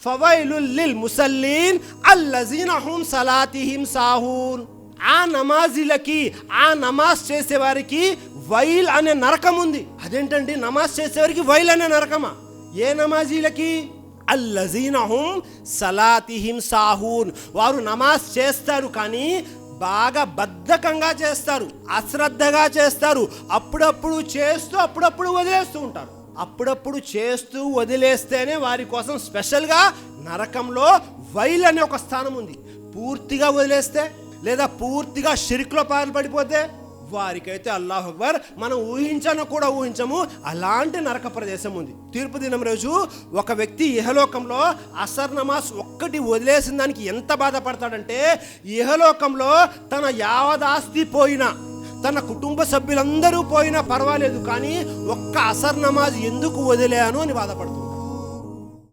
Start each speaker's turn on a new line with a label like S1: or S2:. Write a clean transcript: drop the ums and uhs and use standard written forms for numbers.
S1: ఫవైలుల్ lil ముసల్లీన్ అల్లజీన హుం సలాతిహిం సాహూన్. ఆ నమాజీలకి, ఆ నమాజ్ చేసేవారికి వైల్ అనే నరకం ఉంది. అదేంటండి, నమాజ్ చేసేవారికి వైల్ అనే నరకమా? ఏ నమాజీలకి? అల్లజీన హుం సలాతిహిం సాహూన్. వారు నమాజ్ చేస్తారు కానీ బాగా బద్ధకంగా చేస్తారు, అశ్రద్ధగా చేస్తారు. అప్పుడప్పుడు చేస్తూ అప్పుడప్పుడు వదిలేస్తూ ఉంటారు. అప్పుడప్పుడు చేస్తూ వదిలేస్తేనే వారి కోసం స్పెషల్గా నరకంలో వైల్ అనే ఒక స్థానం ఉంది. పూర్తిగా వదిలేస్తే లేదా పూర్తిగా షిర్క్లో పాల్పడిపోతే వారికైతే అల్లాహు అక్బర్, మనం ఊహించను కూడా ఊహించము అలాంటి నరక ప్రదేశం ఉంది. తీర్పు దినం రోజు ఒక వ్యక్తి ఇహలోకంలో అసర్ నమాజ్ ఒక్కటి వదిలేసిన దానికి ఎంత బాధపడతాడంటే, ఇహలోకంలో తన యావదాస్తి పోయినా, తన కుటుంబ సభ్యులందరూ పోయినా పర్వాలేదు, కానీ ఒక్క అసర్ నమాజ్ ఎందుకు వదిలేను అని బాధపడుతుంది.